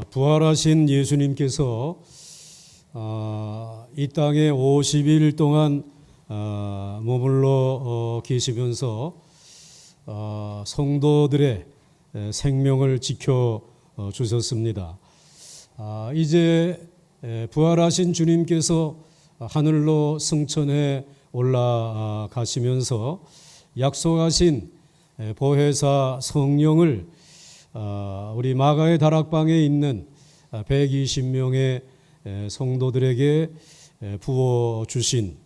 부활하신 예수님께서 이 땅에 50일 동안 머물러 계시면서 성도들의 생명을 지켜 주셨습니다. 이제 부활하신 주님께서 하늘로 승천해 올라가시면서 약속하신 보혜사 성령을 우리 마가의 다락방에 있는 120명의 성도들에게 부어 주신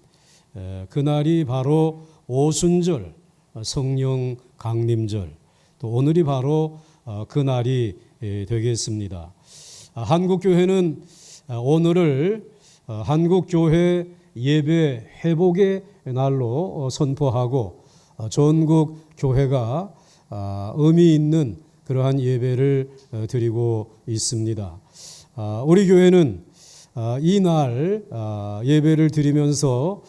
그날이 바로 오순절 성령 강림절, 또 오늘이 바로 그날이 되겠습니다. 한국교회는 오늘을 한국교회 예배 회복의 날로 선포하고 전국 교회가 의미 있는 그러한 예배를 드리고 있습니다. 우리 교회는 이날 예배를 드리면서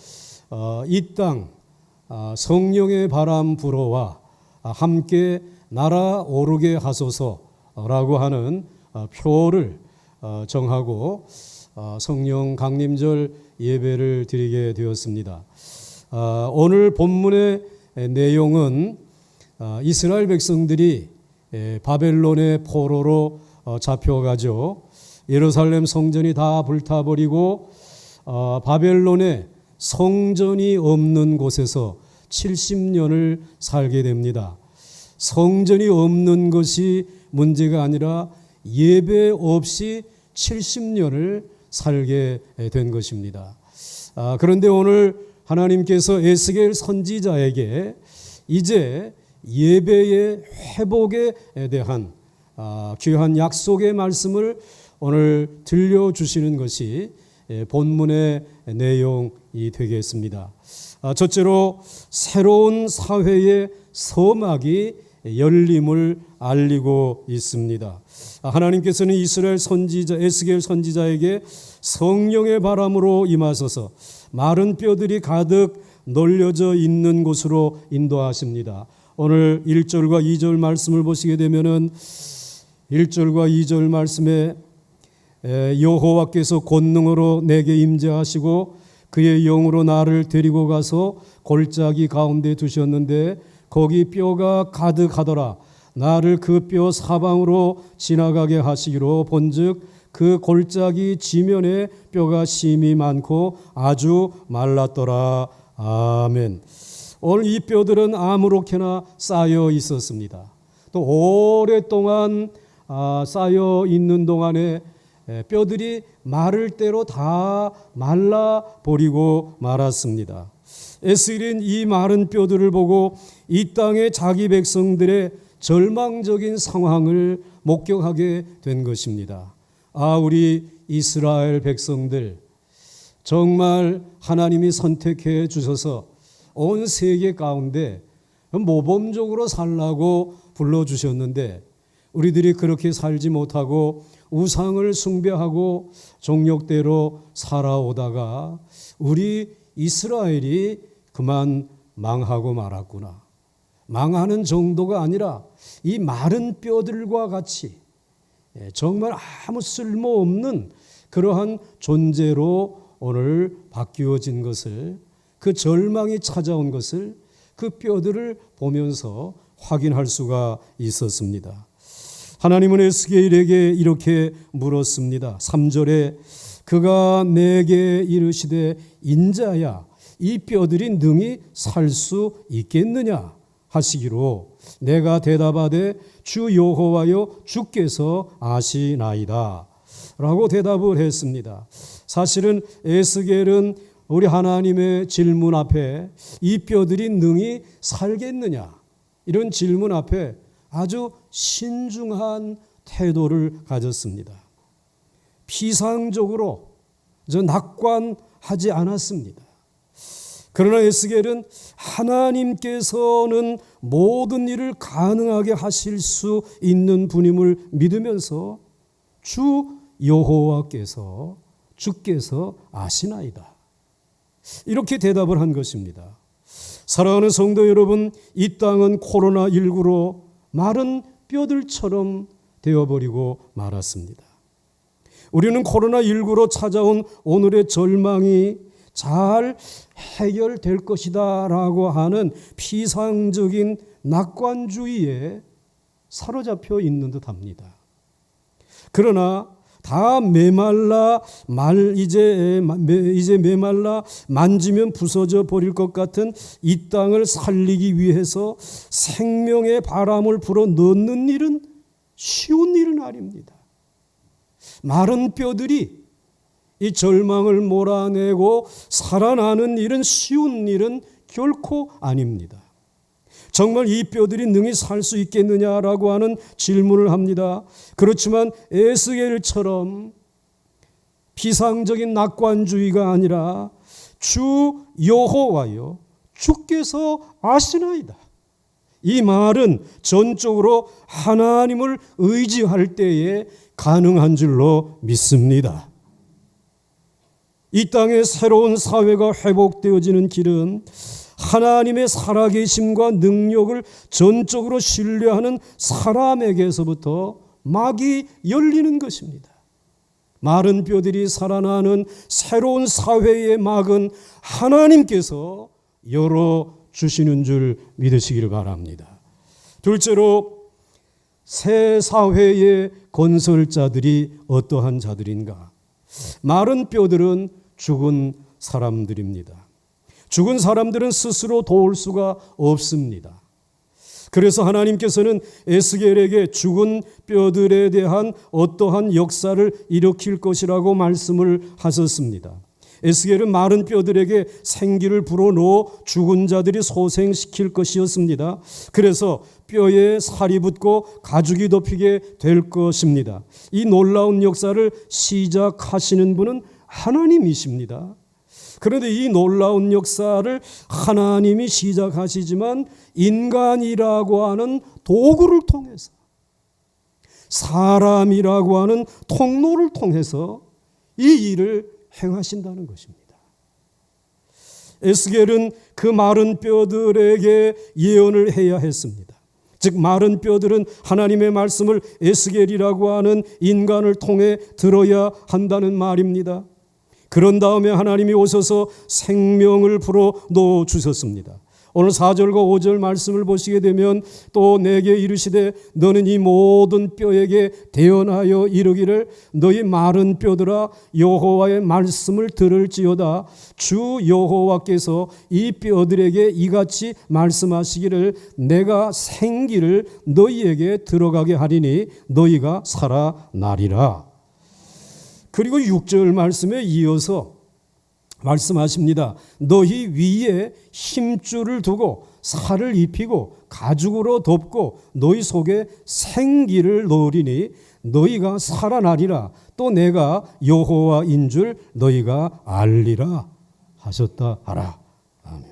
이 땅 성령의 바람 불어와 함께 날아오르게 하소서라고 하는 표를 정하고 성령 강림절 예배를 드리게 되었습니다. 오늘 본문의 내용은 이스라엘 백성들이 바벨론의 포로로 잡혀가죠. 예루살렘 성전이 다 불타버리고 바벨론의 성전이 없는 곳에서 70년을 살게 됩니다. 성전이 없는 것이 문제가 아니라 예배 없이 70년을 살게 된 것입니다. 그런데 오늘 하나님께서 에스겔 선지자에게 이제 예배의 회복에 대한 귀한 약속의 말씀을 오늘 들려주시는 것이 본문의 내용이 되겠습니다. 첫째로 새로운 사회의 서막이 열림을 알리고 있습니다. 하나님께서는 이스라엘 선지자 에스겔 선지자에게 성령의 바람으로 임하소서 마른 뼈들이 가득 널려져 있는 곳으로 인도하십니다. 오늘 1절과 2절 말씀을 보시게 되면은 1절과 2절 말씀에 여호와께서 권능으로 내게 임재하시고 그의 영으로 나를 데리고 가서 골짜기 가운데 두셨는데 거기 뼈가 가득하더라. 나를 그 뼈 사방으로 지나가게 하시기로 본즉 그 골짜기 지면에 뼈가 심이 많고 아주 말랐더라. 아멘. 오늘 이 뼈들은 아무렇게나 쌓여 있었습니다. 또 오랫동안 쌓여 있는 동안에 뼈들이 마를 대로 다 말라버리고 말았습니다. 에스겔은 이 마른 뼈들을 보고 이 땅의 자기 백성들의 절망적인 상황을 목격하게 된 것입니다. 우리 이스라엘 백성들 정말 하나님이 선택해 주셔서 온 세계 가운데 모범적으로 살라고 불러주셨는데 우리들이 그렇게 살지 못하고 우상을 숭배하고 종력대로 살아오다가 우리 이스라엘이 그만 망하고 말았구나. 망하는 정도가 아니라 이 마른 뼈들과 같이 정말 아무 쓸모없는 그러한 존재로 오늘 바뀌어진 것을, 그 절망이 찾아온 것을 그 뼈들을 보면서 확인할 수가 있었습니다. 하나님은 에스겔에게 이렇게 물었습니다. 3절에 그가 내게 이르시되 인자야 이 뼈들이 능히 살 수 있겠느냐 하시기로 내가 대답하되 주 여호와여 주께서 아시나이다 라고 대답을 했습니다. 사실은 에스겔은 우리 하나님의 질문 앞에 이 뼈들이 능히 살겠느냐 이런 질문 앞에 아주 신중한 태도를 가졌습니다. 피상적으로 낙관하지 않았습니다. 그러나 에스겔은 하나님께서는 모든 일을 가능하게 하실 수 있는 분임을 믿으면서 주 여호와께서 주께서 아시나이다 이렇게 대답을 한 것입니다. 사랑하는 성도 여러분, 이 땅은 코로나19로 마른 뼈들처럼 되어버리고 말았습니다. 우리는 코로나19로 찾아온 오늘의 절망이 잘 해결될 것이다 라고 하는 피상적인 낙관주의에 사로잡혀 있는 듯 합니다. 그러나 다 메말라 이제 메말라 만지면 부서져 버릴 것 같은 이 땅을 살리기 위해서 생명의 바람을 불어 넣는 일은 쉬운 일은 아닙니다. 마른 뼈들이 이 절망을 몰아내고 살아나는 일은 쉬운 일은 결코 아닙니다. 정말 이 뼈들이 능히 살 수 있겠느냐라고 하는 질문을 합니다. 그렇지만 에스겔처럼 피상적인 낙관주의가 아니라 주 여호와여 주께서 아시나이다. 이 말은 전적으로 하나님을 의지할 때에 가능한 줄로 믿습니다. 이 땅의 새로운 사회가 회복되어지는 길은 하나님의 살아계심과 능력을 전적으로 신뢰하는 사람에게서부터 막이 열리는 것입니다. 마른 뼈들이 살아나는 새로운 사회의 막은 하나님께서 열어주시는 줄 믿으시기를 바랍니다. 둘째로 새 사회의 건설자들이 어떠한 자들인가? 마른 뼈들은 죽은 사람들입니다. 죽은 사람들은 스스로 도울 수가 없습니다. 그래서 하나님께서는 에스겔에게 죽은 뼈들에 대한 어떠한 역사를 일으킬 것이라고 말씀을 하셨습니다. 에스겔은 마른 뼈들에게 생기를 불어넣어 죽은 자들이 소생시킬 것이었습니다. 그래서 뼈에 살이 붙고 가죽이 덮이게 될 것입니다. 이 놀라운 역사를 시작하시는 분은 하나님이십니다. 그런데 이 놀라운 역사를 하나님이 시작하시지만 인간이라고 하는 도구를 통해서, 사람이라고 하는 통로를 통해서 이 일을 행하신다는 것입니다. 에스겔은 그 마른 뼈들에게 예언을 해야 했습니다. 즉 마른 뼈들은 하나님의 말씀을 에스겔이라고 하는 인간을 통해 들어야 한다는 말입니다. 그런 다음에 하나님이 오셔서 생명을 불어 넣어 주셨습니다. 오늘 4절과 5절 말씀을 보시게 되면 또 내게 이르시되 너는 이 모든 뼈에게 대언하여 이르기를 너희 마른 뼈들아 여호와의 말씀을 들을지어다. 주 여호와께서 이 뼈들에게 이같이 말씀하시기를 내가 생기를 너희에게 들어가게 하리니 너희가 살아나리라. 그리고 6절 말씀에 이어서 말씀하십니다. 너희 위에 힘줄을 두고 살을 입히고 가죽으로 덮고 너희 속에 생기를 넣으리니 너희가 살아나리라. 또 내가 여호와인 줄 너희가 알리라 하셨다 하라. 아멘.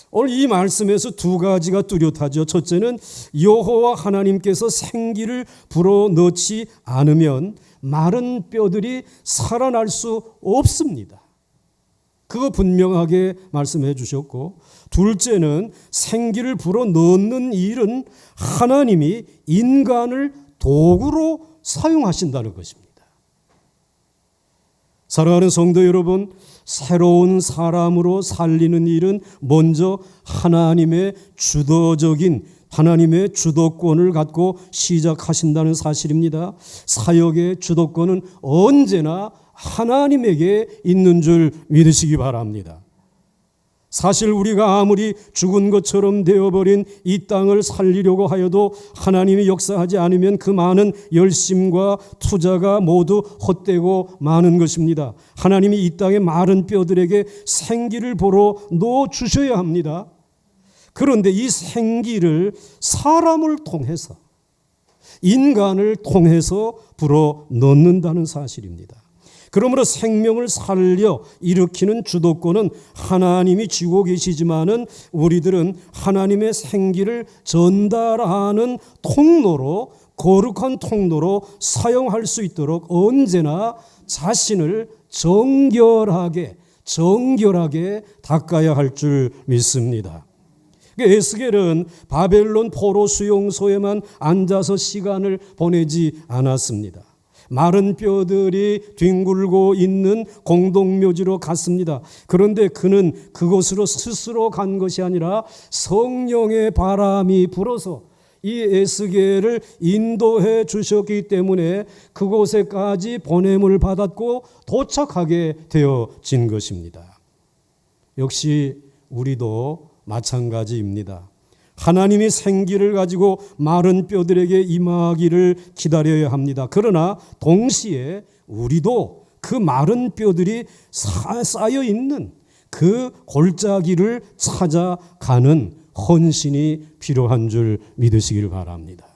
오늘 이 말씀에서 두 가지가 뚜렷하죠. 첫째는 여호와 하나님께서 생기를 불어넣지 않으면 마른 뼈들이 살아날 수 없습니다. 그거 분명하게 말씀해 주셨고, 둘째는 생기를 불어넣는 일은 하나님이 인간을 도구로 사용하신다는 것입니다. 사랑하는 성도 여러분, 새로운 사람으로 살리는 일은 먼저 하나님의 주도적인 하나님의 주도권을 갖고 시작하신다는 사실입니다. 사역의 주도권은 언제나 하나님에게 있는 줄 믿으시기 바랍니다. 사실 우리가 아무리 죽은 것처럼 되어버린 이 땅을 살리려고 하여도 하나님이 역사하지 않으면 그 많은 열심과 투자가 모두 헛되고 마는 것입니다. 하나님이 이 땅의 마른 뼈들에게 생기를 불어 넣어 주셔야 합니다. 그런데 이 생기를 사람을 통해서, 인간을 통해서 불어 넣는다는 사실입니다. 그러므로 생명을 살려 일으키는 주도권은 하나님이 쥐고 계시지만은 우리들은 하나님의 생기를 전달하는 통로로, 거룩한 통로로 사용할 수 있도록 언제나 자신을 정결하게 닦아야 할 줄 믿습니다. 에스겔은 바벨론 포로 수용소에만 앉아서 시간을 보내지 않았습니다. 마른 뼈들이 뒹굴고 있는 공동묘지로 갔습니다. 그런데 그는 그곳으로 스스로 간 것이 아니라 성령의 바람이 불어서 이 에스겔을 인도해 주셨기 때문에 그곳에까지 보냄을 받았고 도착하게 되어진 것입니다. 역시 우리도 마찬가지입니다. 하나님이 생기를 가지고 마른 뼈들에게 임하기를 기다려야 합니다. 그러나 동시에 우리도 그 마른 뼈들이 쌓여 있는 그 골짜기를 찾아가는 헌신이 필요한 줄 믿으시길 바랍니다.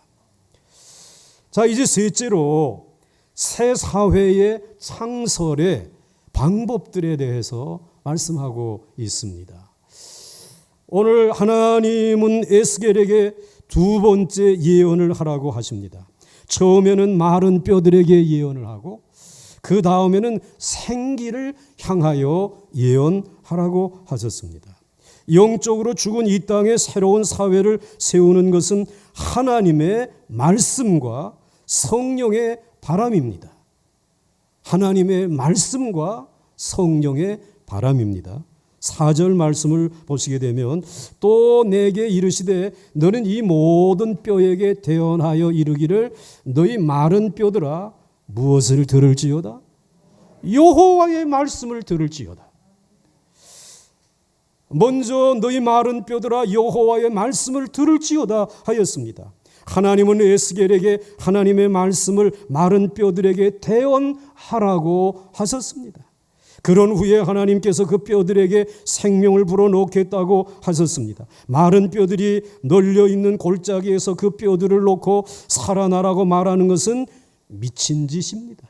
자, 이제 셋째로 새 사회의 창설의 방법들에 대해서 말씀하고 있습니다. 오늘 하나님은 에스겔에게 두 번째 예언을 하라고 하십니다. 처음에는 마른 뼈들에게 예언을 하고 그 다음에는 생기를 향하여 예언하라고 하셨습니다. 영적으로 죽은 이 땅에 새로운 사회를 세우는 것은 하나님의 말씀과 성령의 바람입니다. 하나님의 말씀과 성령의 바람입니다. 4절 말씀을 보시게 되면 또 내게 이르시되 너는 이 모든 뼈에게 대언하여 이르기를 너희 마른 뼈들아 무엇을 들을지어다? 여호와의 말씀을 들을지어다. 먼저 너희 마른 뼈들아 여호와의 말씀을 들을지어다 하였습니다. 하나님은 에스겔에게 하나님의 말씀을 마른 뼈들에게 대언하라고 하셨습니다. 그런 후에 하나님께서 그 뼈들에게 생명을 불어넣겠다고 하셨습니다. 마른 뼈들이 널려있는 골짜기에서 그 뼈들을 놓고 살아나라고 말하는 것은 미친 짓입니다.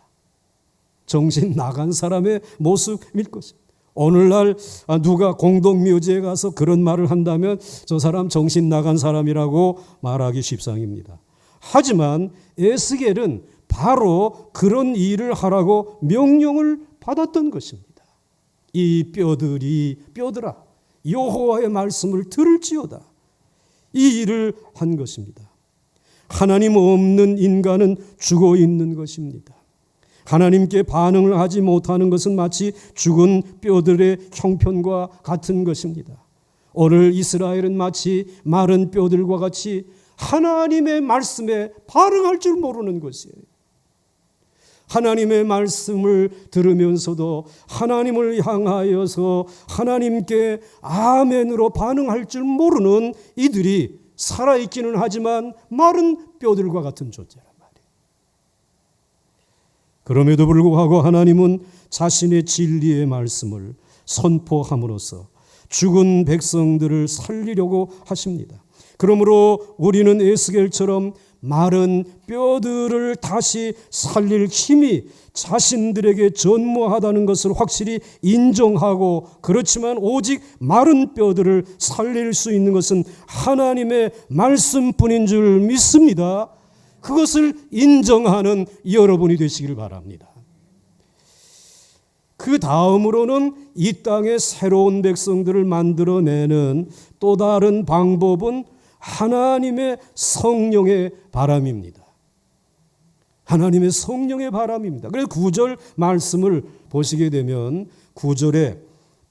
정신 나간 사람의 모습일 것입니다. 오늘날 누가 공동묘지에 가서 그런 말을 한다면 저 사람 정신 나간 사람이라고 말하기 십상입니다. 하지만 에스겔은 바로 그런 일을 하라고 명령을 받았던 것입니다. 이 뼈들아 여호와의 말씀을 들을지어다. 이 일을 한 것입니다. 하나님 없는 인간은 죽어 있는 것입니다. 하나님께 반응을 하지 못하는 것은 마치 죽은 뼈들의 형편과 같은 것입니다. 오늘 이스라엘은 마치 마른 뼈들과 같이 하나님의 말씀에 반응할 줄 모르는 것이에요. 하나님의 말씀을 들으면서도 하나님을 향하여서 하나님께 아멘으로 반응할 줄 모르는 이들이 살아있기는 하지만 마른 뼈들과 같은 존재란 말이에요. 그럼에도 불구하고 하나님은 자신의 진리의 말씀을 선포함으로써 죽은 백성들을 살리려고 하십니다. 그러므로 우리는 에스겔처럼 마른 뼈들을 다시 살릴 힘이 자신들에게 전무하다는 것을 확실히 인정하고, 그렇지만 오직 마른 뼈들을 살릴 수 있는 것은 하나님의 말씀뿐인 줄 믿습니다. 그것을 인정하는 여러분이 되시길 바랍니다. 그 다음으로는 이 땅에 새로운 백성들을 만들어내는 또 다른 방법은 하나님의 성령의 바람입니다. 하나님의 성령의 바람입니다. 그래서 9절 말씀을 보시게 되면 9절에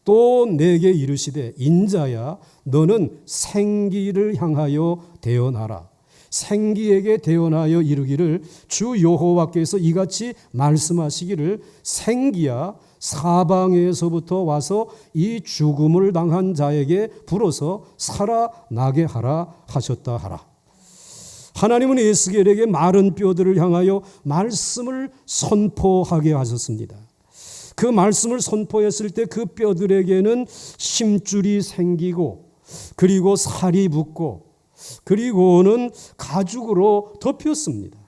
또 내게 이르시되 인자야 너는 생기를 향하여 대언하라. 생기에게 대언하여 이르기를 주 여호와께서 이같이 말씀하시기를 생기야 사방에서부터 와서 이 죽음을 당한 자에게 불어서 살아나게 하라 하셨다 하라. 하나님은 에스겔에게 마른 뼈들을 향하여 말씀을 선포하게 하셨습니다. 그 말씀을 선포했을 때 그 뼈들에게는 힘줄이 생기고 그리고 살이 붙고 그리고는 가죽으로 덮였습니다.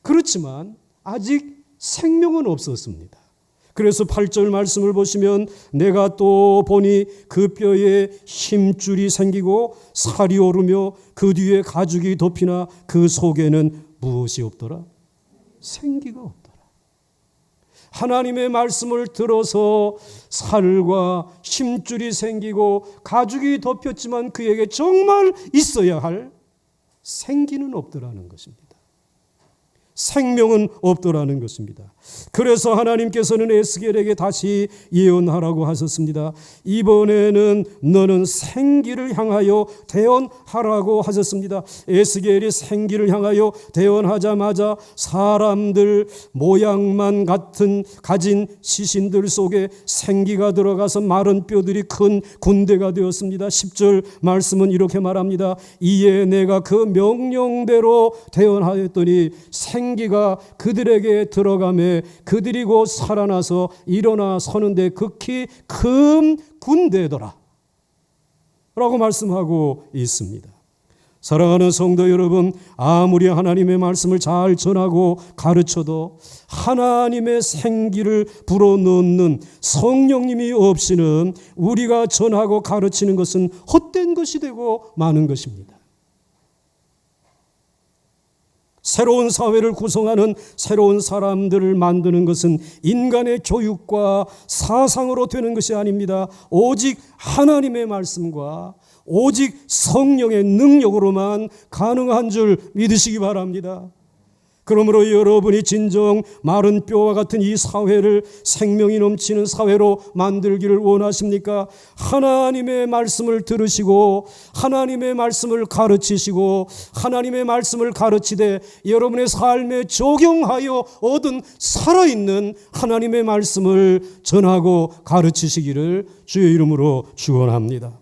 그렇지만 아직 생명은 없었습니다. 그래서 8절 말씀을 보시면 내가 또 보니 그 뼈에 힘줄이 생기고 살이 오르며 그 뒤에 가죽이 덮이나 그 속에는 무엇이 없더라? 생기가 없더라. 하나님의 말씀을 들어서 살과 힘줄이 생기고 가죽이 덮였지만 그에게 정말 있어야 할 생기는 없더라는 것입니다. 생명은 없더라는 것입니다. 그래서 하나님께서는 에스겔에게 다시 예언하라고 하셨습니다. 이번에는 너는 생기를 향하여 대언하라고 하셨습니다. 에스겔이 생기를 향하여 대언하자마자 사람들 모양만 같은 가진 시신들 속에 생기가 들어가서 마른 뼈들이 큰 군대가 되었습니다. 10절 말씀은 이렇게 말합니다. 이에 내가 그 명령대로 대언하였더니 생기가 그들에게 들어가매 그들이 곧 살아나서 일어나 서는데 극히 큰 군대더라 라고 말씀하고 있습니다. 사랑하는 성도 여러분, 아무리 하나님의 말씀을 잘 전하고 가르쳐도 하나님의 생기를 불어넣는 성령님이 없이는 우리가 전하고 가르치는 것은 헛된 것이 되고 마는 것입니다. 새로운 사회를 구성하는 새로운 사람들을 만드는 것은 인간의 교육과 사상으로 되는 것이 아닙니다. 오직 하나님의 말씀과 오직 성령의 능력으로만 가능한 줄 믿으시기 바랍니다. 그러므로 여러분이 진정 마른 뼈와 같은 이 사회를 생명이 넘치는 사회로 만들기를 원하십니까? 하나님의 말씀을 들으시고 하나님의 말씀을 가르치시고 하나님의 말씀을 가르치되 여러분의 삶에 적용하여 얻은 살아있는 하나님의 말씀을 전하고 가르치시기를 주의 이름으로 축원합니다.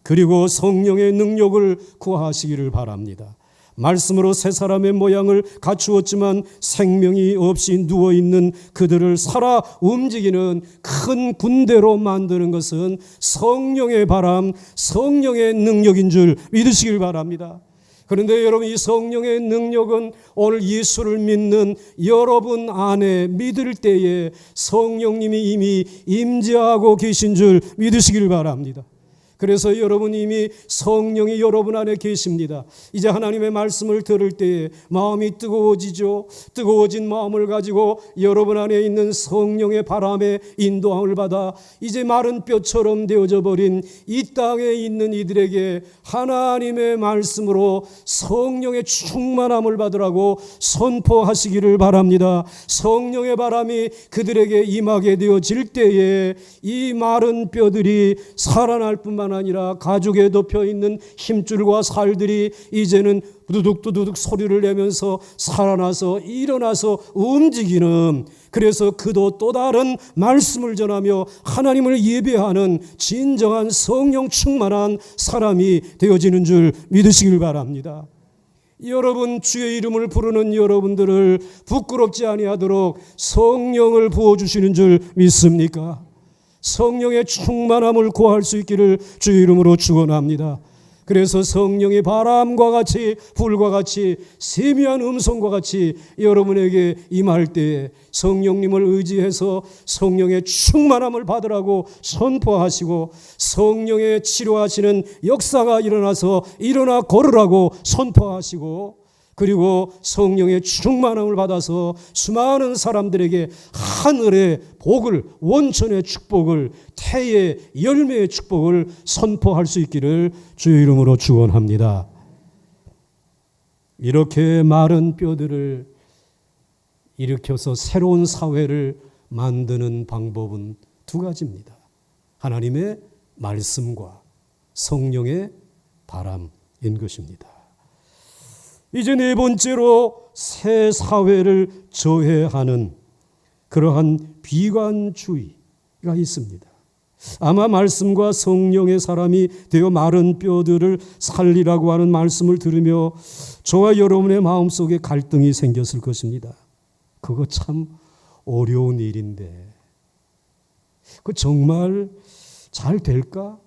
그리고 성령의 능력을 구하시기를 바랍니다. 말씀으로 새 사람의 모양을 갖추었지만 생명이 없이 누워있는 그들을 살아 움직이는 큰 군대로 만드는 것은 성령의 바람, 성령의 능력인 줄 믿으시길 바랍니다. 그런데 여러분, 이 성령의 능력은 오늘 예수를 믿는 여러분 안에 믿을 때에 성령님이 이미 임재하고 계신 줄 믿으시길 바랍니다. 그래서 여러분 이미 성령이 여러분 안에 계십니다. 이제 하나님의 말씀을 들을 때에 마음이 뜨거워지죠. 뜨거워진 마음을 가지고 여러분 안에 있는 성령의 바람에 인도함을 받아 이제 마른 뼈처럼 되어져 버린 이 땅에 있는 이들에게 하나님의 말씀으로 성령의 충만함을 받으라고 선포하시기를 바랍니다. 성령의 바람이 그들에게 임하게 되어질 때에 이 마른 뼈들이 살아날 뿐만 아니라 가죽에 덮여있는 힘줄과 살들이 이제는 두둑두둑 소리를 내면서 살아나서 일어나서 움직이는, 그래서 그도 또 다른 말씀을 전하며 하나님을 예배하는 진정한 성령 충만한 사람이 되어지는 줄 믿으시길 바랍니다. 여러분, 주의 이름을 부르는 여러분들을 부끄럽지 아니하도록 성령을 부어주시는 줄 믿습니까? 성령의 충만함을 구할 수 있기를 주의 이름으로 축원합니다. 그래서 성령의 바람과 같이 불과 같이 세미한 음성과 같이 여러분에게 임할 때에 성령님을 의지해서 성령의 충만함을 받으라고 선포하시고 성령의 치료하시는 역사가 일어나서 일어나 걸으라고 선포하시고, 그리고 성령의 충만함을 받아서 수많은 사람들에게 하늘의 복을, 원천의 축복을, 태의 열매의 축복을 선포할 수 있기를 주의 이름으로 축원합니다. 이렇게 마른 뼈들을 일으켜서 새로운 사회를 만드는 방법은 두 가지입니다. 하나님의 말씀과 성령의 바람인 것입니다. 이제 네 번째로 새 사회를 저해하는 그러한 비관주의가 있습니다. 아마 말씀과 성령의 사람이 되어 마른 뼈들을 살리라고 하는 말씀을 들으며 저와 여러분의 마음속에 갈등이 생겼을 것입니다. 그거 참 어려운 일인데 그 정말 잘 될까?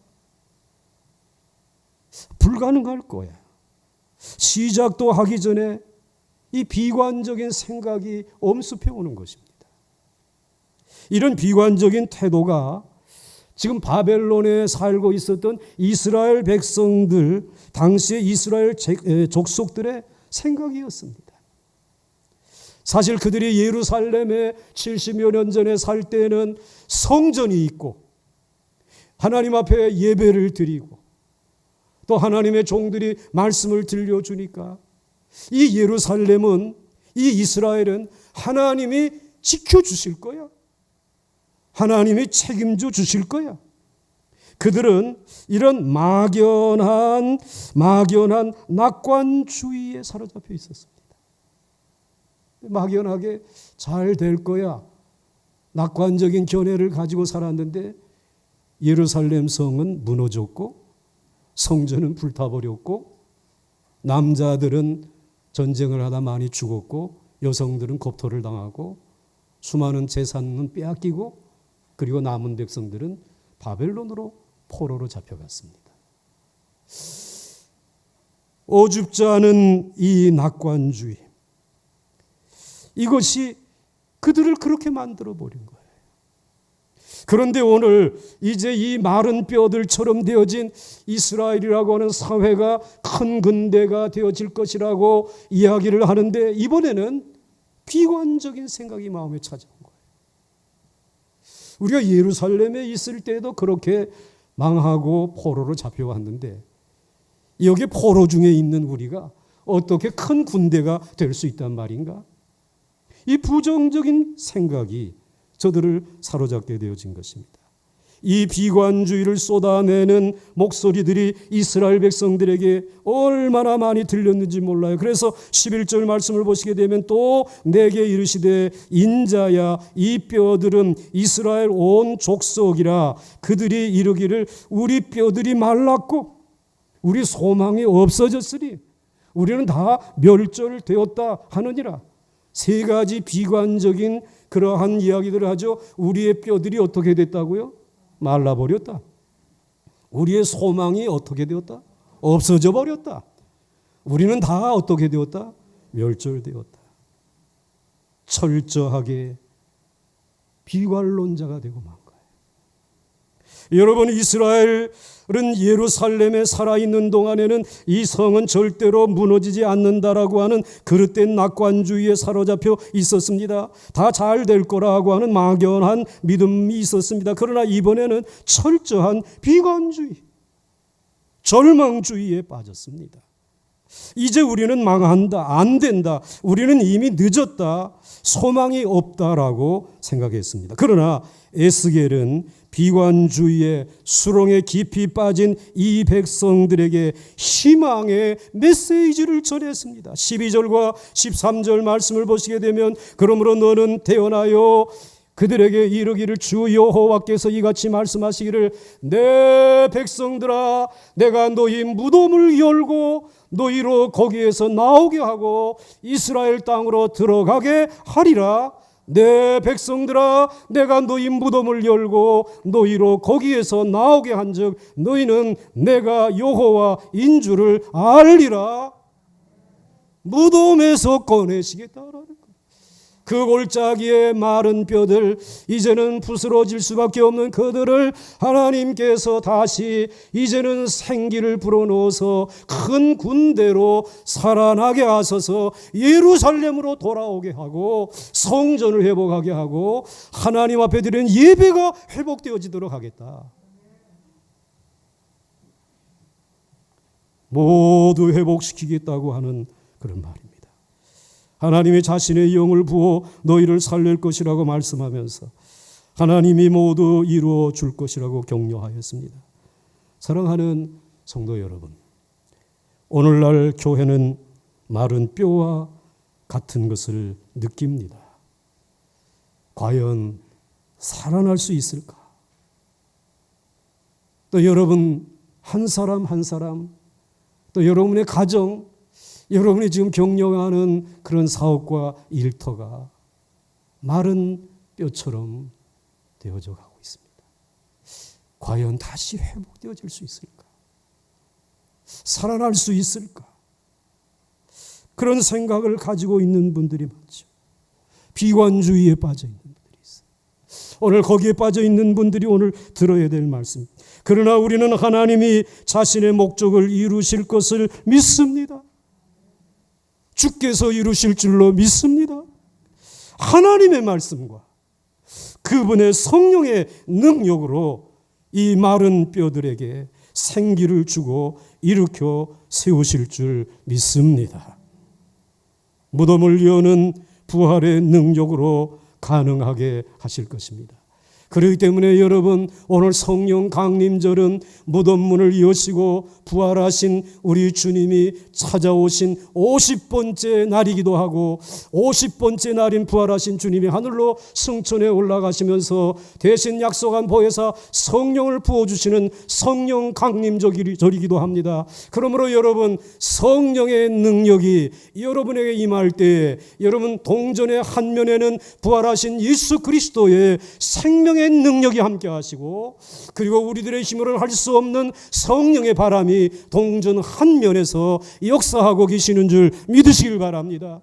불가능할 거야. 시작도 하기 전에 이 비관적인 생각이 엄습해 오는 것입니다. 이런 비관적인 태도가 지금 바벨론에 살고 있었던 이스라엘 백성들, 당시의 이스라엘 족속들의 생각이었습니다. 사실 그들이 예루살렘에 70여 년 전에 살 때는 성전이 있고 하나님 앞에 예배를 드리고 또 하나님의 종들이 말씀을 들려주니까 이 예루살렘은, 이 이스라엘은 하나님이 지켜주실 거야. 하나님이 책임져 주실 거야. 그들은 이런 막연한 낙관주의에 사로잡혀 있었습니다. 막연하게 잘 될 거야. 낙관적인 견해를 가지고 살았는데 예루살렘 성은 무너졌고 성전은 불타버렸고 남자들은 전쟁을 하다 많이 죽었고 여성들은 겁토를 당하고 수많은 재산은 빼앗기고 그리고 남은 백성들은 바벨론으로 포로로 잡혀갔습니다. 어줍지 않은 이 낙관주의, 이것이 그들을 그렇게 만들어버린 거예요. 그런데 오늘 이제 이 마른 뼈들처럼 되어진 이스라엘이라고 하는 사회가 큰 근대가 되어질 것이라고 이야기를 하는데 이번에는 비관적인 생각이 마음에 찾아온 거예요. 우리가 예루살렘에 있을 때도 그렇게 망하고 포로로 잡혀왔는데 여기 포로 중에 있는 우리가 어떻게 큰 군대가 될 수 있단 말인가? 이 부정적인 생각이 저들을 사로잡게 되어진 것입니다. 이 비관주의를 쏟아내는 목소리들이 이스라엘 백성들에게 얼마나 많이 들렸는지 몰라요. 그래서 11절 말씀을 보시게 되면 또 내게 이르시되 인자야 이 뼈들은 이스라엘 온 족속이라 그들이 이르기를 우리 뼈들이 말랐고 우리 소망이 없어졌으니 우리는 다 멸절되었다 하느니라. 세 가지 비관적인 그러한 이야기들을 하죠. 우리의 뼈들이 어떻게 됐다고요? 말라버렸다. 우리의 소망이 어떻게 되었다? 없어져 버렸다. 우리는 다 어떻게 되었다? 멸절되었다. 철저하게 비관론자가 되고 만 거예요. 여러분, 이스라엘은 예루살렘에 살아있는 동안에는 이 성은 절대로 무너지지 않는다라고 하는 그릇된 낙관주의에 사로잡혀 있었습니다. 다 잘 될 거라고 하는 막연한 믿음이 있었습니다. 그러나 이번에는 철저한 비관주의, 절망주의에 빠졌습니다. 이제 우리는 망한다, 안 된다, 우리는 이미 늦었다, 소망이 없다라고 생각했습니다. 그러나 에스겔은 비관주의의 수렁에 깊이 빠진 이 백성들에게 희망의 메시지를 전했습니다. 12절과 13절 말씀을 보시게 되면 그러므로 너는 태어나여 그들에게 이르기를 주 여호와께서 이같이 말씀하시기를 내 백성들아 내가 너희 무덤을 열고 너희로 거기에서 나오게 하고 이스라엘 땅으로 들어가게 하리라. 내 백성들아 내가 너희 무덤을 열고 너희로 거기에서 나오게 한즉 너희는 내가 여호와인 줄을 알리라. 무덤에서 꺼내시겠다라는 거예요. 그 골짜기의 마른 뼈들, 이제는 부스러질 수밖에 없는 그들을 하나님께서 다시 이제는 생기를 불어넣어서 큰 군대로 살아나게 하소서. 예루살렘으로 돌아오게 하고 성전을 회복하게 하고 하나님 앞에 드리는 예배가 회복되어지도록 하겠다. 모두 회복시키겠다고 하는 그런 말입니다. 하나님이 자신의 영을 부어 너희를 살릴 것이라고 말씀하면서 하나님이 모두 이루어 줄 것이라고 격려하였습니다. 사랑하는 성도 여러분, 오늘날 교회는 마른 뼈와 같은 것을 느낍니다. 과연 살아날 수 있을까? 또 여러분 한 사람 한 사람, 또 여러분의 가정, 여러분이 지금 경영하는 그런 사업과 일터가 마른 뼈처럼 되어져 가고 있습니다. 과연 다시 회복되어질 수 있을까? 살아날 수 있을까? 그런 생각을 가지고 있는 분들이 많죠. 비관주의에 빠져 있는 분들이 있어요. 오늘 거기에 빠져 있는 분들이 오늘 들어야 될 말씀입니다. 그러나 우리는 하나님이 자신의 목적을 이루실 것을 믿습니다. 주께서 이루실 줄로 믿습니다. 하나님의 말씀과 그분의 성령의 능력으로 이 마른 뼈들에게 생기를 주고 일으켜 세우실 줄 믿습니다. 무덤을 여는 부활의 능력으로 가능하게 하실 것입니다. 그렇기 때문에 여러분, 오늘 성령 강림절은 무덤 문을 여시고 부활하신 우리 주님이 찾아오신 50번째 날이기도 하고, 50번째 날인 부활하신 주님이 하늘로 승천해 올라가시면서 대신 약속한 보혜사 성령을 부어주시는 성령 강림절이기도 합니다. 그러므로 여러분, 성령의 능력이 여러분에게 임할 때에 여러분 동전의 한 면에는 부활하신 예수 그리스도의 생명의 능력이 함께 하시고, 그리고 우리들의 힘으로 할 수 없는 성령의 바람이 동전 한 면에서 역사하고 계시는 줄 믿으시길 바랍니다.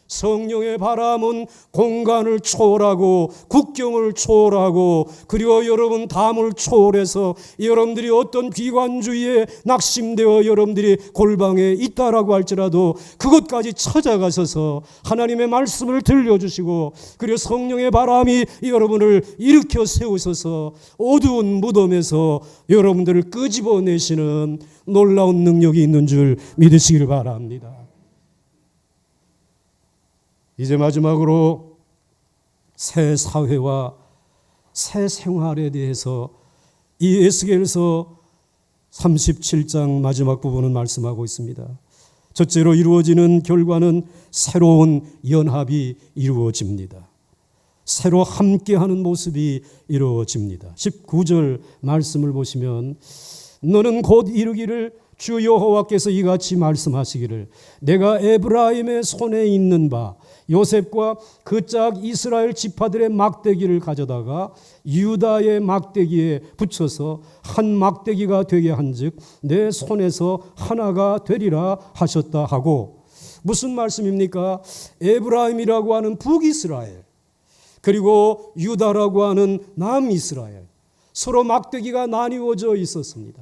성령의 바람은 공간을 초월하고 국경을 초월하고, 그리고 여러분 담을 초월해서 여러분들이 어떤 비관주의에 낙심되어 여러분들이 골방에 있다라고 할지라도 그것까지 찾아가셔서 하나님의 말씀을 들려주시고, 그리고 성령의 바람이 여러분을 일으켜 세우셔서 어두운 무덤에서 여러분들을 끄집어내시는 놀라운 능력이 있는 줄 믿으시길 바랍니다. 이제 마지막으로 새 사회와 새 생활에 대해서 이 에스겔서 37장 마지막 부분은 말씀하고 있습니다. 첫째로 이루어지는 결과는 새로운 연합이 이루어집니다. 새로 함께하는 모습이 이루어집니다. 19절 말씀을 보시면, 너는 곧 이르기를 주 여호와께서 이같이 말씀하시기를, 내가 에브라임의 손에 있는 바 요셉과 그 짝 이스라엘 지파들의 막대기를 가져다가 유다의 막대기에 붙여서 한 막대기가 되게 한즉 내 손에서 하나가 되리라 하셨다 하고, 무슨 말씀입니까? 에브라임이라고 하는 북이스라엘, 그리고 유다라고 하는 남이스라엘, 서로 막대기가 나뉘어져 있었습니다.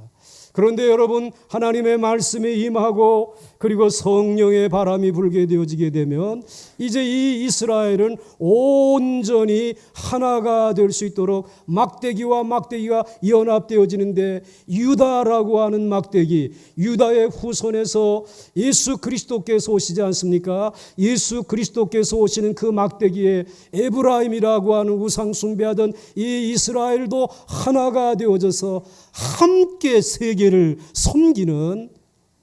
그런데 여러분, 하나님의 말씀에 임하고 그리고 성령의 바람이 불게 되어지게 되면 이제 이 이스라엘은 온전히 하나가 될 수 있도록 막대기와 막대기가 연합되어지는데, 유다라고 하는 막대기, 유다의 후손에서 예수 그리스도께서 오시지 않습니까? 예수 그리스도께서 오시는 그 막대기에 에브라임이라고 하는 우상 숭배하던 이 이스라엘도 하나가 되어져서 함께 세계를 섬기는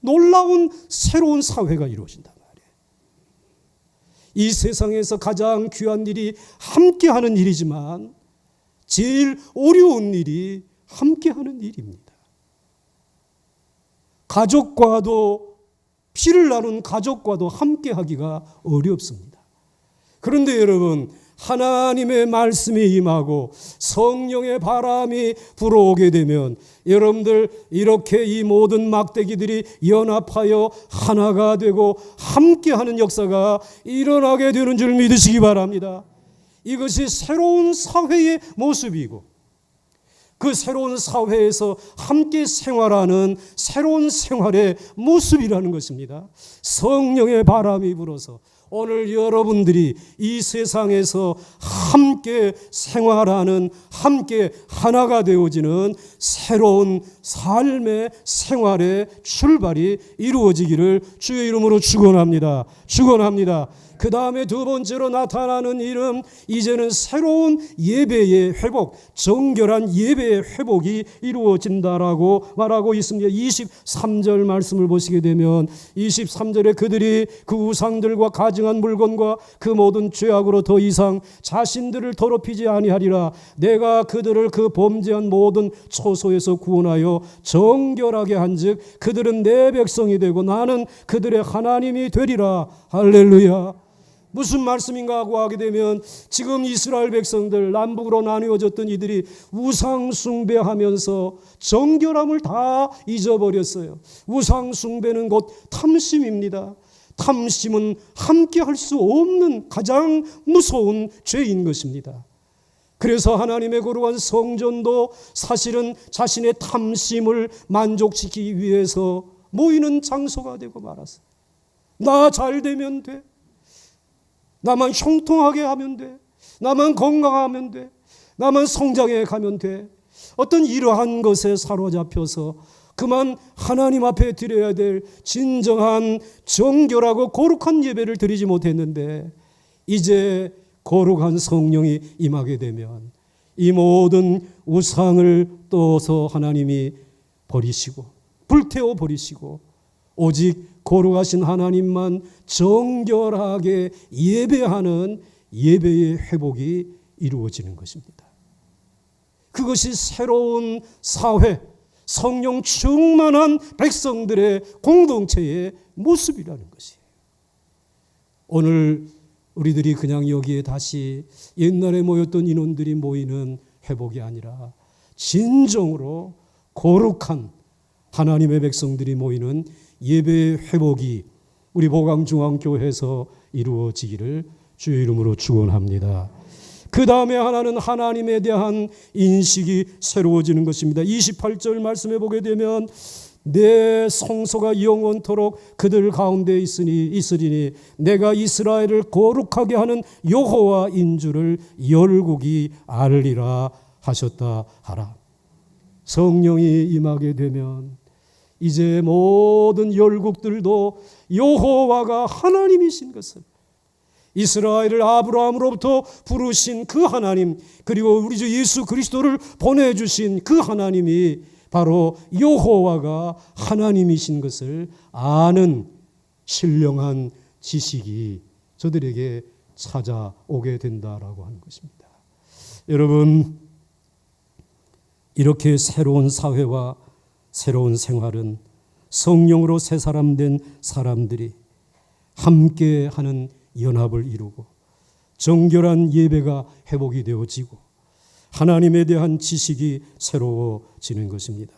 놀라운 새로운 사회가 이루어진단 말이에요. 이 세상에서 가장 귀한 일이 함께하는 일이지만 제일 어려운 일이 함께하는 일입니다. 가족과도, 피를 나눈 가족과도 함께하기가 어렵습니다. 그런데 여러분, 하나님의 말씀이 임하고 성령의 바람이 불어오게 되면 여러분들 이렇게 이 모든 막대기들이 연합하여 하나가 되고 함께하는 역사가 일어나게 되는 줄 믿으시기 바랍니다. 이것이 새로운 사회의 모습이고, 그 새로운 사회에서 함께 생활하는 새로운 생활의 모습이라는 것입니다. 성령의 바람이 불어서 오늘 여러분들이 이 세상에서 함께 생활하는, 함께 하나가 되어지는 새로운 삶의 생활의 출발이 이루어지기를 주의 이름으로 축원합니다. 축원합니다. 그 다음에 두 번째로 나타나는 일은 이제는 새로운 예배의 회복, 정결한 예배의 회복이 이루어진다라고 말하고 있습니다. 23절 말씀을 보시게 되면 23절에 그들이 그 우상들과 가증한 물건과 그 모든 죄악으로 더 이상 자신들을 더럽히지 아니하리라. 내가 그들을 그 범죄한 모든 초소에서 구원하여 정결하게 한즉 그들은 내 백성이 되고 나는 그들의 하나님이 되리라. 할렐루야. 무슨 말씀인가 하고 하게 되면, 지금 이스라엘 백성들 남북으로 나누어졌던 이들이 우상 숭배하면서 정결함을 다 잊어버렸어요. 우상 숭배는 곧 탐심입니다. 탐심은 함께 할 수 없는 가장 무서운 죄인 것입니다. 그래서 하나님의 거룩한 성전도 사실은 자신의 탐심을 만족시키기 위해서 모이는 장소가 되고 말았어요. 나 잘 되면 돼. 나만 형통하게 하면 돼. 나만 건강하면 돼. 나만 성장해 가면 돼. 어떤 이러한 것에 사로잡혀서 그만 하나님 앞에 드려야 될 진정한 정결하고 거룩한 예배를 드리지 못했는데, 이제 거룩한 성령이 임하게 되면 이 모든 우상을 떠서 하나님이 버리시고 불태워 버리시고 오직 거룩하신 하나님만 정결하게 예배하는 예배의 회복이 이루어지는 것입니다. 그것이 새로운 사회, 성령 충만한 백성들의 공동체의 모습이라는 것이에요. 오늘 우리들이 그냥 여기에 다시 옛날에 모였던 인원들이 모이는 회복이 아니라 진정으로 거룩한 하나님의 백성들이 모이는 예배의 회복이 우리 보강중앙교회에서 이루어지기를 주의 이름으로 축원합니다. 그 다음에 하나는 하나님에 대한 인식이 새로워지는 것입니다. 28절 말씀해 보게 되면 내 성소가 영원토록 그들 가운데 있으리니 내가 이스라엘을 거룩하게 하는 여호와인 줄을 열국이 알리라 하셨다 하라. 성령이 임하게 되면 이제 모든 열국들도 여호와가 하나님이신 것을, 이스라엘을 아브라함으로부터 부르신 그 하나님, 그리고 우리 주 예수 그리스도를 보내주신 그 하나님이 바로 여호와가 하나님이신 것을 아는 신령한 지식이 저들에게 찾아오게 된다라고 하는 것입니다. 여러분, 이렇게 새로운 사회와 새로운 생활은 성령으로 새 사람 된 사람들이 함께하는 연합을 이루고 정결한 예배가 회복이 되어지고 하나님에 대한 지식이 새로워지는 것입니다.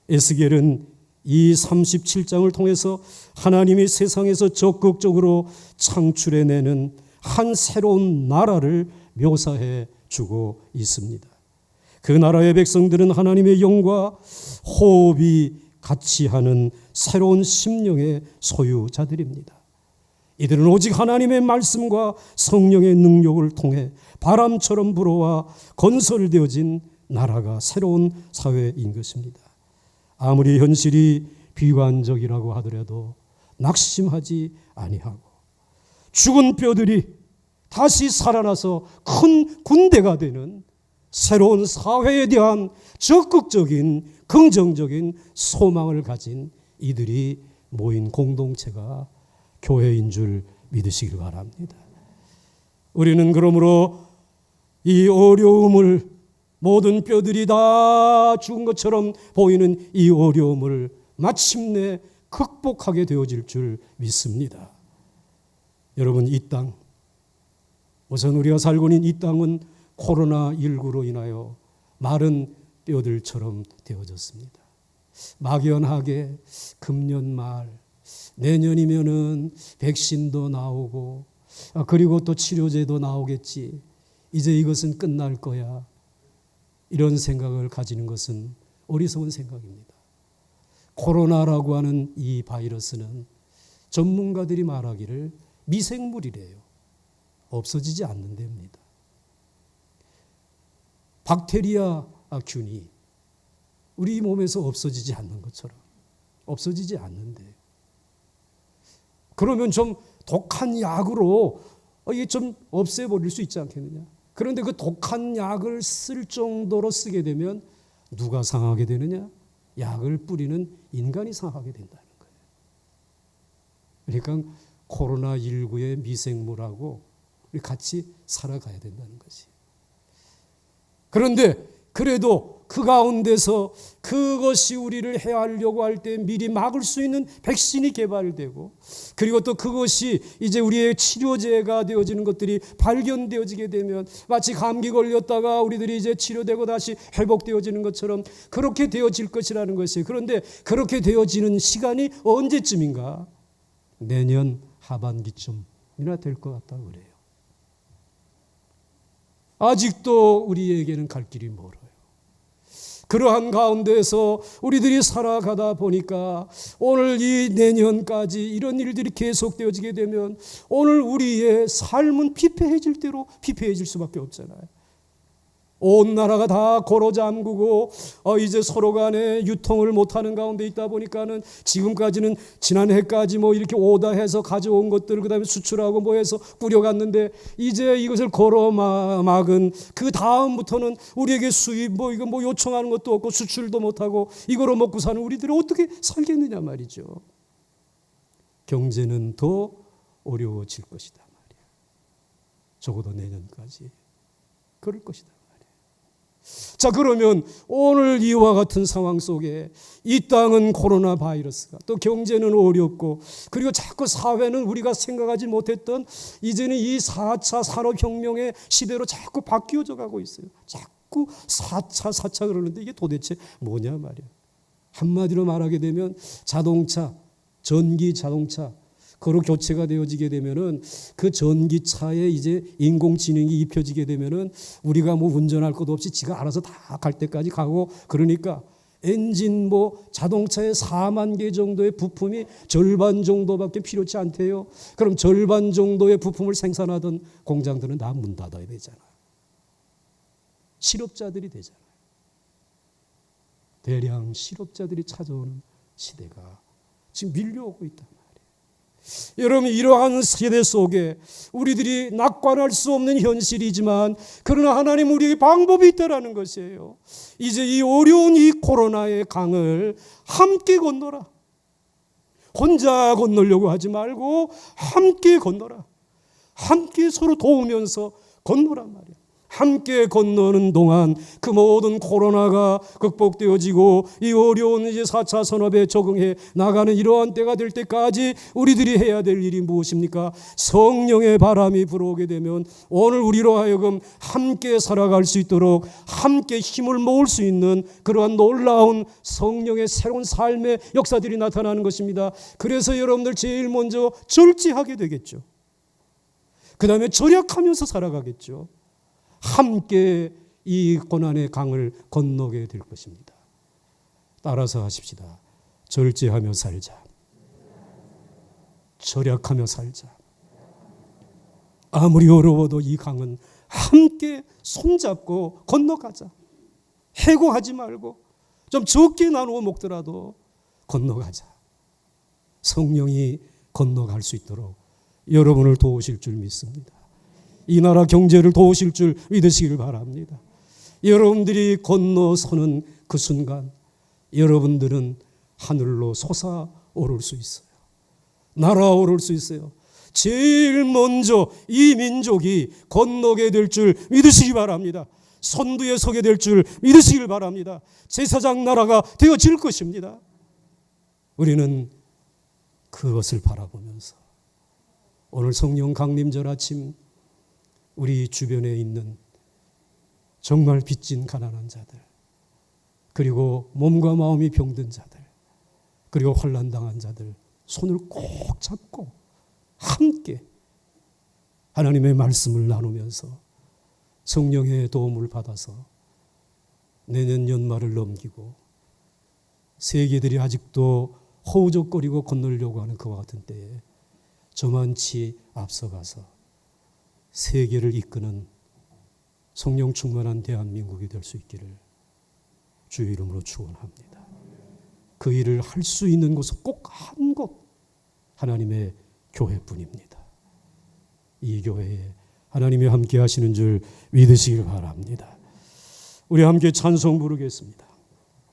에스겔은 이 37장을 통해서 하나님이 세상에서 적극적으로 창출해내는 한 새로운 나라를 묘사해 주고 있습니다. 그 나라의 백성들은 하나님의 영과 호흡이 같이 하는 새로운 심령의 소유자들입니다. 이들은 오직 하나님의 말씀과 성령의 능력을 통해 바람처럼 불어와 건설되어진 나라가 새로운 사회인 것입니다. 아무리 현실이 비관적이라고 하더라도 낙심하지 아니하고 죽은 뼈들이 다시 살아나서 큰 군대가 되는 새로운 사회에 대한 적극적인 긍정적인 소망을 가진 이들이 모인 공동체가 교회인 줄 믿으시길 바랍니다. 우리는 그러므로 이 어려움을, 모든 뼈들이 다 죽은 것처럼 보이는 이 어려움을 마침내 극복하게 되어질 줄 믿습니다. 여러분, 이 땅, 우선 우리가 살고 있는 이 땅은 코로나19로 인하여 마른 뼈들처럼 되어졌습니다. 막연하게 금년 말, 내년이면은 백신도 나오고 그리고 또 치료제도 나오겠지, 이제 이것은 끝날 거야, 이런 생각을 가지는 것은 어리석은 생각입니다. 코로나라고 하는 이 바이러스는 전문가들이 말하기를 미생물이래요. 없어지지 않는 데입니다. 박테리아 균이 우리 몸에서 없어지지 않는 것처럼 없어지지 않는데, 그러면 좀 독한 약으로 이게 좀 없애버릴 수 있지 않겠느냐. 그런데 그 독한 약을 쓸 정도로 쓰게 되면 누가 상하게 되느냐? 약을 뿌리는 인간이 상하게 된다는 거예요. 그러니까 코로나19의 미생물하고 우리 같이 살아가야 된다는 것이. 그런데 그래도 그 가운데서 그것이 우리를 해하려고 할 때 미리 막을 수 있는 백신이 개발되고, 그리고 또 그것이 이제 우리의 치료제가 되어지는 것들이 발견되어지게 되면 마치 감기 걸렸다가 우리들이 이제 치료되고 다시 회복되어지는 것처럼 그렇게 되어질 것이라는 것이에요. 그런데 그렇게 되어지는 시간이 언제쯤인가? 내년 하반기쯤이나 될 것 같다고 그래요. 아직도 우리에게는 갈 길이 멀어요. 그러한 가운데서 우리들이 살아가다 보니까 오늘 이 내년까지 이런 일들이 계속되어지게 되면 오늘 우리의 삶은 피폐해질 대로 피폐해질 수밖에 없잖아요. 온 나라가 다 걸어 잠그고 이제 서로 간에 유통을 못하는 가운데 있다 보니까는 지금까지는 지난해까지 뭐 이렇게 오다 해서 가져온 것들을 그다음에 수출하고 뭐 해서 꾸려갔는데 이제 이것을 걸어 막은 그 다음부터는 우리에게 수입 뭐 이거 뭐 요청하는 것도 없고 수출도 못하고 이거로 먹고 사는 우리들이 어떻게 살겠느냐 말이죠. 경제는 더 어려워질 것이다 말이야. 적어도 내년까지 그럴 것이다. 자, 그러면 오늘 이와 같은 상황 속에 이 땅은 코로나 바이러스가 또 경제는 어렵고 그리고 자꾸 사회는 우리가 생각하지 못했던 이제는 이 4차 산업혁명의 시대로 자꾸 바뀌어져 가고 있어요. 자꾸 4차 그러는데 이게 도대체 뭐냐 말이야. 한마디로 말하게 되면 자동차, 전기 자동차 그로 교체가 되어지게 되면은 그 전기차에 이제 인공지능이 입혀지게 되면은 우리가 뭐 운전할 것도 없이 지가 알아서 다 갈 때까지 가고 그러니까 엔진 뭐 자동차에 4만 개 정도의 부품이 절반 정도밖에 필요치 않대요. 그럼 절반 정도의 부품을 생산하던 공장들은 다 문 닫아야 되잖아요. 실업자들이 되잖아요. 대량 실업자들이 찾아오는 시대가 지금 밀려오고 있다. 여러분, 이러한 세대 속에 우리들이 낙관할 수 없는 현실이지만 그러나 하나님 우리에게 방법이 있다라는 것이에요. 이제 이 어려운 이 코로나의 강을 함께 건너라. 혼자 건너려고 하지 말고 함께 건너라. 함께 서로 도우면서 건너란 말이야. 함께 건너는 동안 그 모든 코로나가 극복되어지고 이 어려운 이제 4차 산업에 적응해 나가는 이러한 때가 될 때까지 우리들이 해야 될 일이 무엇입니까? 성령의 바람이 불어오게 되면 오늘 우리로 하여금 함께 살아갈 수 있도록 함께 힘을 모을 수 있는 그러한 놀라운 성령의 새로운 삶의 역사들이 나타나는 것입니다. 그래서 여러분들 제일 먼저 절제하게 되겠죠. 그 다음에 절약하면서 살아가겠죠. 함께 이 고난의 강을 건너게 될 것입니다. 따라서 하십시다. 절제하며 살자. 절약하며 살자. 아무리 어려워도 이 강은 함께 손잡고 건너가자. 해고하지 말고 좀 적게 나누어 먹더라도 건너가자. 성령이 건너갈 수 있도록 여러분을 도우실 줄 믿습니다. 이 나라 경제를 도우실 줄 믿으시길 바랍니다. 여러분들이 건너서는 그 순간 여러분들은 하늘로 솟아오를 수 있어요. 날아오를 수 있어요. 제일 먼저 이 민족이 건너게 될 줄 믿으시기 바랍니다. 선두에 서게 될 줄 믿으시길 바랍니다. 제사장 나라가 되어질 것입니다. 우리는 그것을 바라보면서 오늘 성령 강림절 아침 우리 주변에 있는 정말 빚진 가난한 자들, 그리고 몸과 마음이 병든 자들, 그리고 환난당한 자들 손을 꼭 잡고 함께 하나님의 말씀을 나누면서 성령의 도움을 받아서 내년 연말을 넘기고 세계들이 아직도 허우적거리고 건너려고 하는 그와 같은 때에 저만치 앞서가서 세계를 이끄는 성령 충만한 대한민국이 될 수 있기를 주의 이름으로 축원합니다. 그 일을 할 수 있는 곳은 꼭 한 곳, 하나님의 교회뿐입니다. 이 교회에 하나님이 함께 하시는 줄 믿으시길 바랍니다. 우리 함께 찬송 부르겠습니다.